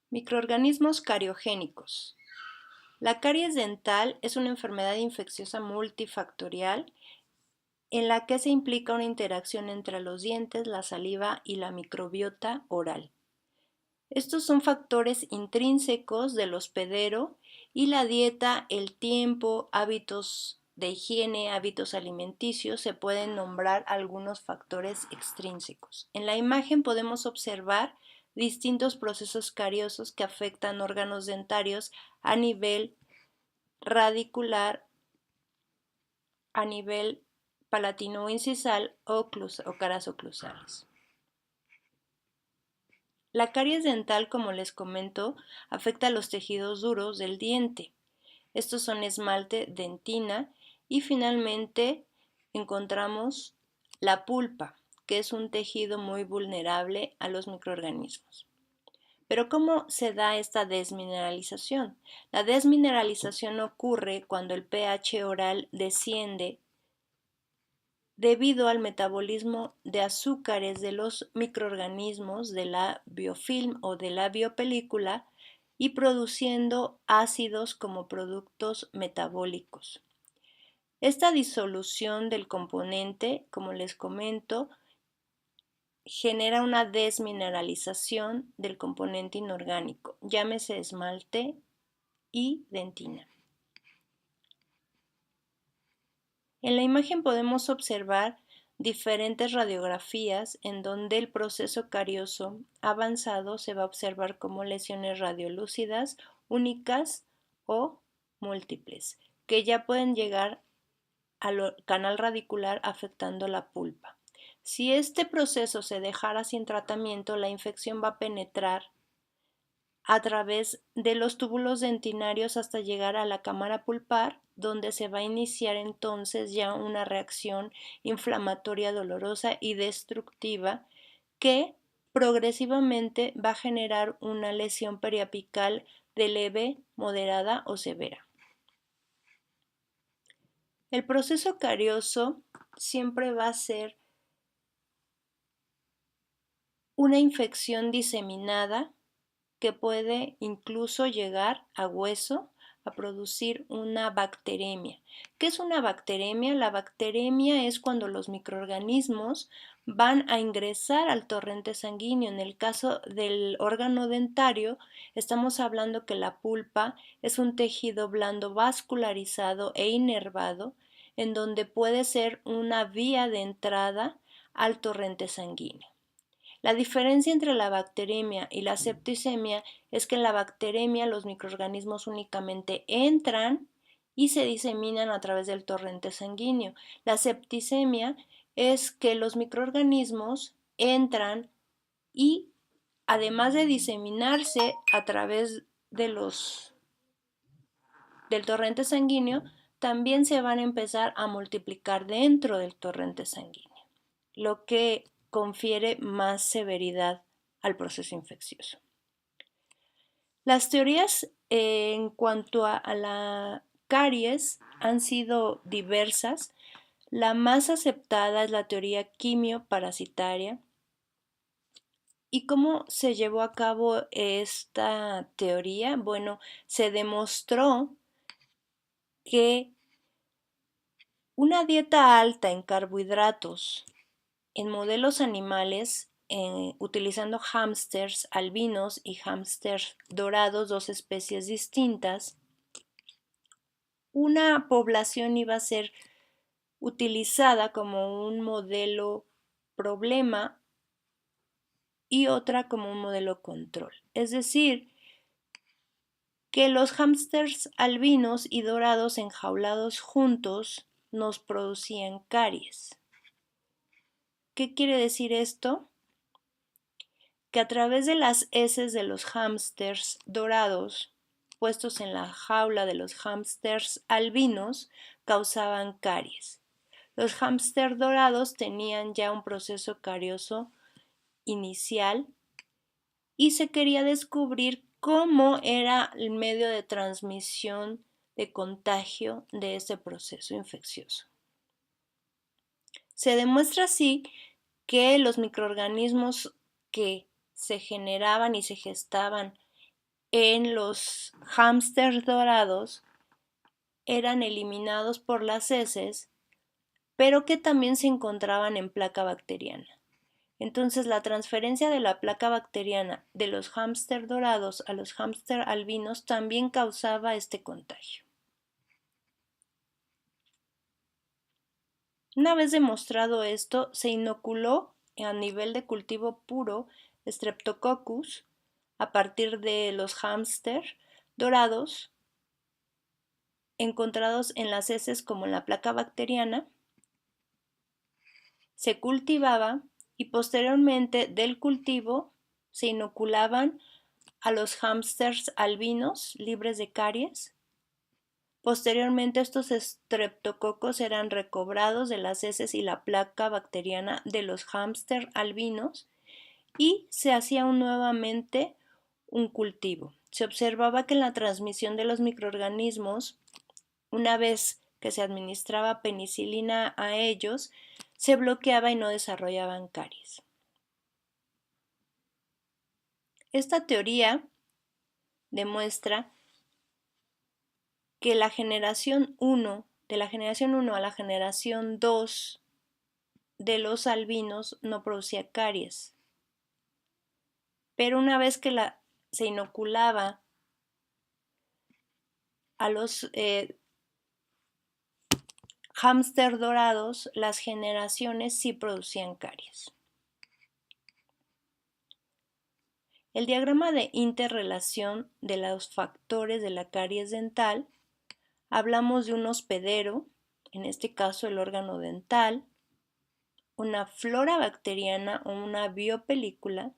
Microorganismos cariogénicos. La caries dental es una enfermedad infecciosa multifactorial en la que se implica una interacción entre los dientes, la saliva y la microbiota oral. Estos son factores intrínsecos del hospedero y la dieta, el tiempo, hábitos de higiene, hábitos alimenticios, se pueden nombrar algunos factores extrínsecos. En la imagen podemos observar distintos procesos cariosos que afectan órganos dentarios a nivel radicular, a nivel palatino-incisal o caras oclusales. La caries dental, como les comento, afecta a los tejidos duros del diente. Estos son esmalte, dentina y finalmente encontramos la pulpa, que es un tejido muy vulnerable a los microorganismos. Pero ¿cómo se da esta desmineralización? La desmineralización ocurre cuando el pH oral desciende debido al metabolismo de azúcares de los microorganismos de la biofilm o de la biopelícula y produciendo ácidos como productos metabólicos. Esta disolución del componente, como les comento, genera una desmineralización del componente inorgánico, llámese esmalte y dentina. En la imagen podemos observar diferentes radiografías en donde el proceso carioso avanzado se va a observar como lesiones radiolúcidas únicas o múltiples, que ya pueden llegar al canal radicular afectando la pulpa. Si este proceso se dejara sin tratamiento, la infección va a penetrar a través de los túbulos dentinarios hasta llegar a la cámara pulpar, donde se va a iniciar entonces ya una reacción inflamatoria dolorosa y destructiva que progresivamente va a generar una lesión periapical de leve, moderada o severa. El proceso carioso siempre va a ser una infección diseminada que puede incluso llegar a hueso a producir una bacteremia. ¿Qué es una bacteremia? La bacteremia es cuando los microorganismos van a ingresar al torrente sanguíneo. En el caso del órgano dentario, estamos hablando que la pulpa es un tejido blando vascularizado e inervado, en donde puede ser una vía de entrada al torrente sanguíneo. La diferencia entre la bacteremia y la septicemia es que en la bacteremia los microorganismos únicamente entran y se diseminan a través del torrente sanguíneo. La septicemia es que los microorganismos entran y además de diseminarse a través del torrente sanguíneo, también se van a empezar a multiplicar dentro del torrente sanguíneo, lo que confiere más severidad al proceso infeccioso. Las teorías en cuanto a la caries han sido diversas. La más aceptada es la teoría quimioparasitaria. ¿Y cómo se llevó a cabo esta teoría? Bueno, se demostró que una dieta alta en carbohidratos en modelos animales, utilizando hámsters albinos y hámsters dorados, dos especies distintas, una población iba a ser utilizada como un modelo problema y otra como un modelo control. Es decir, que los hámsters albinos y dorados enjaulados juntos nos producían caries. ¿Qué quiere decir esto? Que a través de las heces de los hámsters dorados puestos en la jaula de los hámsters albinos causaban caries. Los hámsters dorados tenían ya un proceso carioso inicial y se quería descubrir cómo era el medio de transmisión de contagio de ese proceso infeccioso. Se demuestra así que los microorganismos que se generaban y se gestaban en los hámsters dorados eran eliminados por las heces, pero que también se encontraban en placa bacteriana. Entonces, la transferencia de la placa bacteriana de los hámster dorados a los hámster albinos también causaba este contagio. Una vez demostrado esto, se inoculó a nivel de cultivo puro Streptococcus a partir de los hámster dorados encontrados en las heces como en la placa bacteriana. Se cultivaba y posteriormente del cultivo se inoculaban a los hámsters albinos libres de caries. Posteriormente estos estreptococos eran recobrados de las heces y la placa bacteriana de los hámster albinos y se hacía nuevamente un cultivo. Se observaba que la transmisión de los microorganismos, una vez que se administraba penicilina a ellos, se bloqueaba y no desarrollaban caries. Esta teoría demuestra que la generación 1, de la generación 1 a la generación 2 de los albinos no producía caries. Pero una vez que se inoculaba a los hámster dorados, las generaciones sí producían caries. El diagrama de interrelación de los factores de la caries dental, hablamos de un hospedero, en este caso el órgano dental, una flora bacteriana o una biopelícula,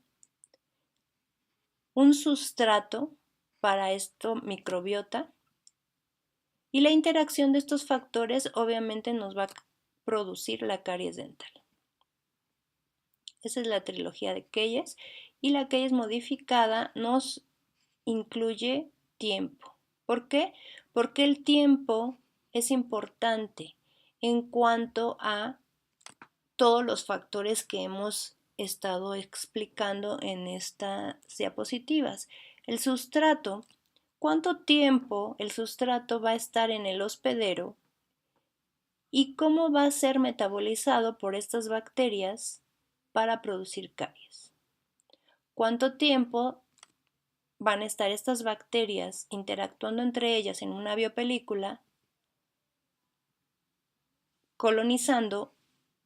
un sustrato, para esto microbiota, y la interacción de estos factores obviamente nos va a producir la caries dental. Esa es la trilogía de Keyes, y la Keyes modificada nos incluye tiempo. ¿Por qué? Porque el tiempo es importante en cuanto a todos los factores que hemos estado explicando en estas diapositivas. El sustrato, ¿cuánto tiempo el sustrato va a estar en el hospedero y cómo va a ser metabolizado por estas bacterias para producir caries? ¿Cuánto tiempo van a estar estas bacterias interactuando entre ellas en una biopelícula, colonizando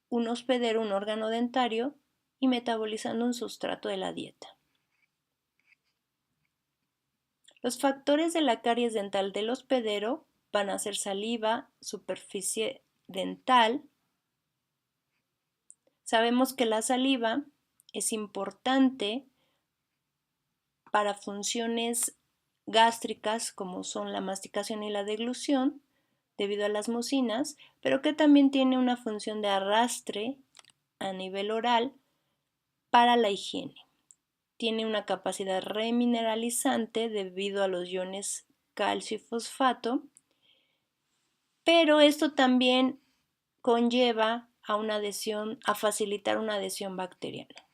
un hospedero, un órgano dentario y metabolizando un sustrato de la dieta? Los factores de la caries dental del hospedero van a ser saliva, superficie dental. Sabemos que la saliva es importante para funciones gástricas como son la masticación y la deglución debido a las mucinas, pero que también tiene una función de arrastre a nivel oral para la higiene. Tiene una capacidad remineralizante debido a los iones calcio y fosfato, pero esto también conlleva a una adhesión, a facilitar una adhesión bacteriana.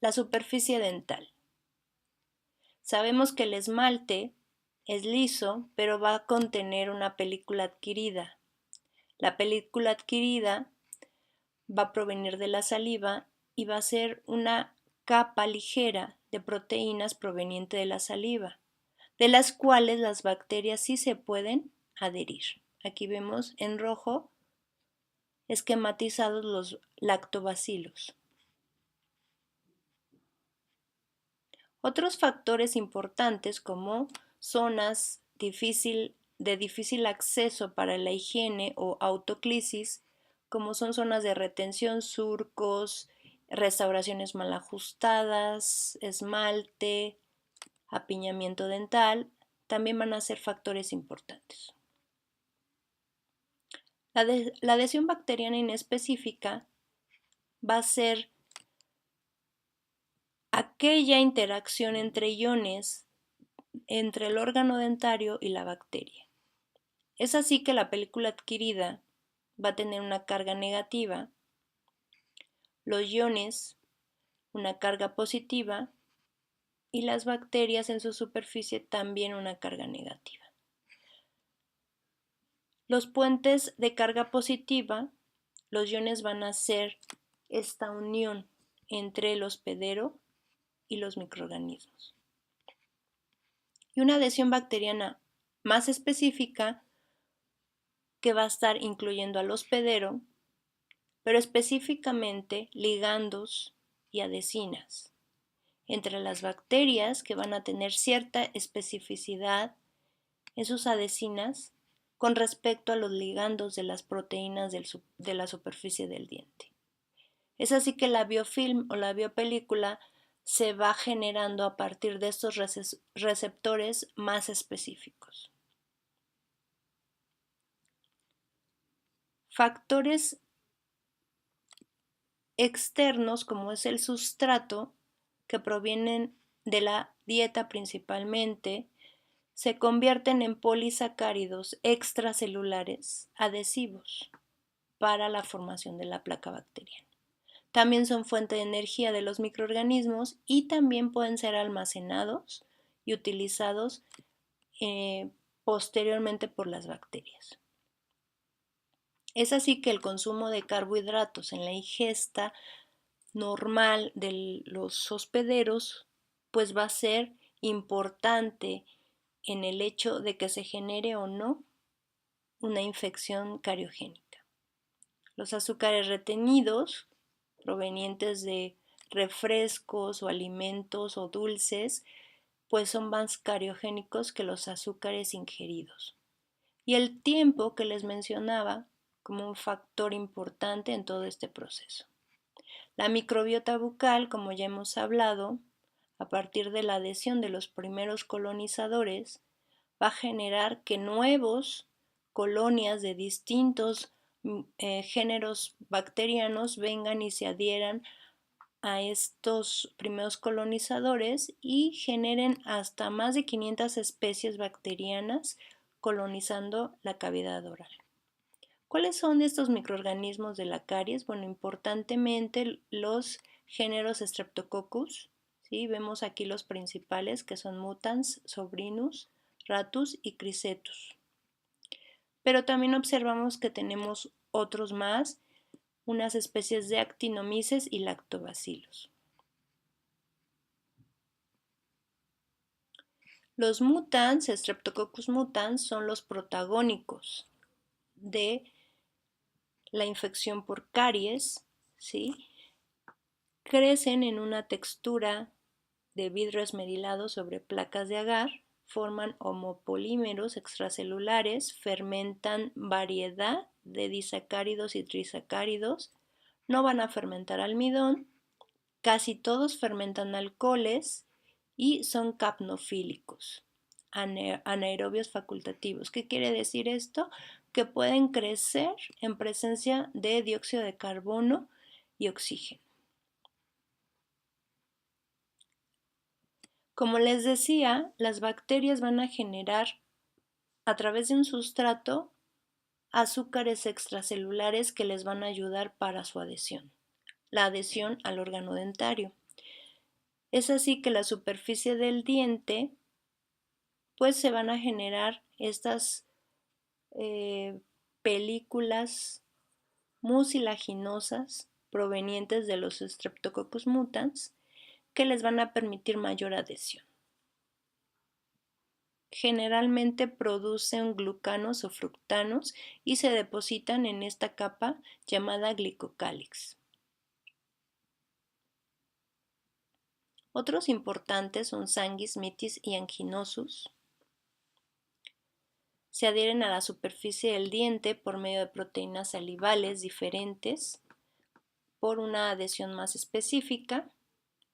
La superficie dental. Sabemos que el esmalte es liso, pero va a contener una película adquirida. La película adquirida va a provenir de la saliva y va a ser una capa ligera de proteínas proveniente de la saliva, de las cuales las bacterias sí se pueden adherir. Aquí vemos en rojo esquematizados los lactobacilos. Otros factores importantes como zonas de difícil acceso para la higiene o autoclisis, como son zonas de retención, surcos, restauraciones mal ajustadas, esmalte, apiñamiento dental, también van a ser factores importantes. La adhesión bacteriana inespecífica va a ser aquella interacción entre iones entre el órgano dentario y la bacteria. Es así que la película adquirida va a tener una carga negativa, los iones una carga positiva y las bacterias en su superficie también una carga negativa. Los puentes de carga positiva, los iones van a hacer esta unión entre el hospedero y los microorganismos. Y una adhesión bacteriana más específica que va a estar incluyendo al hospedero, pero específicamente ligandos y adhesinas entre las bacterias que van a tener cierta especificidad en sus adhesinas con respecto a los ligandos de las proteínas de la superficie del diente. Es así que la biofilm o la biopelícula se va generando a partir de estos receptores más específicos. Factores externos, como es el sustrato, que provienen de la dieta principalmente, se convierten en polisacáridos extracelulares adhesivos para la formación de la placa bacteriana. También son fuente de energía de los microorganismos y también pueden ser almacenados y utilizados posteriormente por las bacterias. Es así que el consumo de carbohidratos en la ingesta normal de los hospederos pues va a ser importante en el hecho de que se genere o no una infección cariogénica. Los azúcares retenidos provenientes de refrescos o alimentos o dulces pues son más cariogénicos que los azúcares ingeridos. Y el tiempo que les mencionaba como un factor importante en todo este proceso. La microbiota bucal, como ya hemos hablado, a partir de la adhesión de los primeros colonizadores, va a generar que nuevos colonias de distintos géneros bacterianos vengan y se adhieran a estos primeros colonizadores y generen hasta más de 500 especies bacterianas colonizando la cavidad oral. ¿Cuáles son estos microorganismos de la caries? Bueno, importantemente los géneros Streptococcus, ¿sí? Vemos aquí los principales que son Mutans, Sobrinus, Ratus y Cricetus. Pero también observamos que tenemos otros más, unas especies de Actinomyces y Lactobacillus. Los mutans, Streptococcus mutans, son los protagónicos de la infección por caries, ¿sí? Crecen en una textura de vidrio esmerilado sobre placas de agar, forman homopolímeros extracelulares, fermentan variedad de disacáridos y trisacáridos, no van a fermentar almidón, casi todos fermentan alcoholes y son capnofílicos, anaerobios facultativos. ¿Qué quiere decir esto? Que pueden crecer en presencia de dióxido de carbono y oxígeno. Como les decía, las bacterias van a generar a través de un sustrato azúcares extracelulares que les van a ayudar para su adhesión, la adhesión al órgano dentario. Es así que la superficie del diente pues se van a generar estas películas mucilaginosas provenientes de los Streptococcus mutans que les van a permitir mayor adhesión. Generalmente producen glucanos o fructanos y se depositan en esta capa llamada glicocálix. Otros importantes son Sanguis, Mitis y Anginosus. Se adhieren a la superficie del diente por medio de proteínas salivales diferentes por una adhesión más específica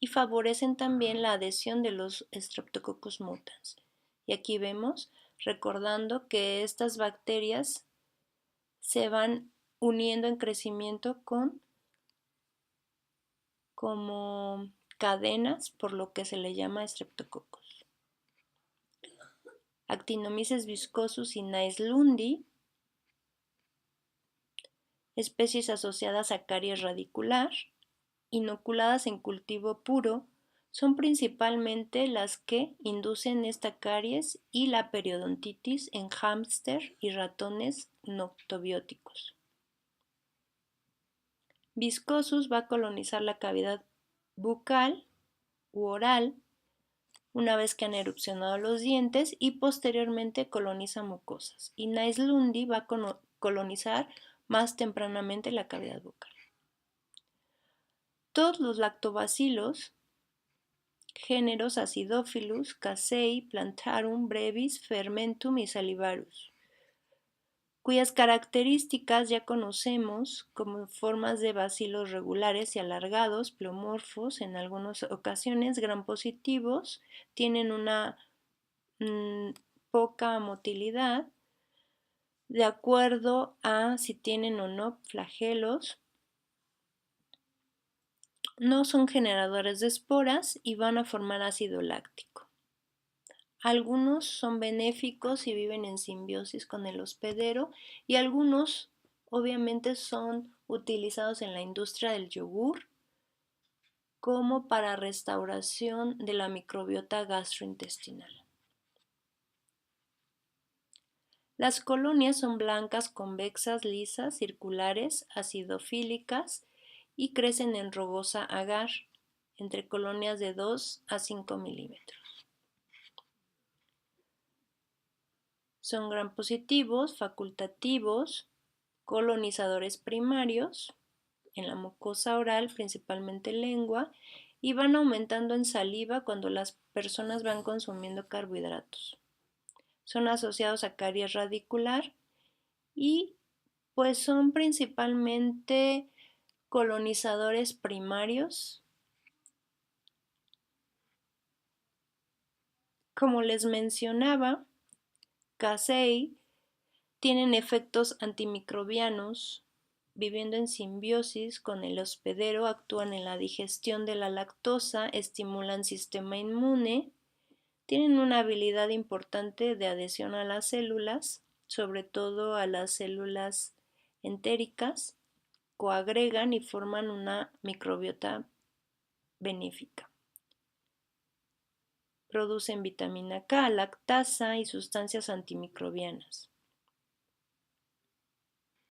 y favorecen también la adhesión de los Streptococcus mutans. Y aquí vemos, recordando que estas bacterias se van uniendo en crecimiento como cadenas, por lo que se le llama Streptococcus. Actinomyces viscosus y Naeslundi, especies asociadas a caries radicular, inoculadas en cultivo puro, son principalmente las que inducen esta caries y la periodontitis en hámster y ratones noctobióticos. Viscosus va a colonizar la cavidad bucal u oral una vez que han erupcionado los dientes y posteriormente coloniza mucosas. Y Naislundi va a colonizar más tempranamente la cavidad bucal. Todos los lactobacilos, géneros Acidophilus, Casei, Plantarum, Brevis, Fermentum y Salivarus, cuyas características ya conocemos como formas de bacilos regulares y alargados, pleomorfos, en algunas ocasiones gram positivos, tienen una poca motilidad, de acuerdo a si tienen o no flagelos. No son generadores de esporas y van a formar ácido láctico. Algunos son benéficos y viven en simbiosis con el hospedero y algunos obviamente son utilizados en la industria del yogur como para restauración de la microbiota gastrointestinal. Las colonias son blancas, convexas, lisas, circulares, acidofílicas y crecen en rugosa agar, entre colonias de 2 a 5 milímetros. Son gram positivos, facultativos, colonizadores primarios, en la mucosa oral, principalmente lengua, y van aumentando en saliva cuando las personas van consumiendo carbohidratos. Son asociados a caries radicular y pues son principalmente colonizadores primarios. Como les mencionaba, Casei tienen efectos antimicrobianos, viviendo en simbiosis con el hospedero, actúan en la digestión de la lactosa, estimulan sistema inmune, tienen una habilidad importante de adhesión a las células, sobre todo a las células entéricas, coagregan y forman una microbiota benéfica. Producen vitamina K, lactasa y sustancias antimicrobianas.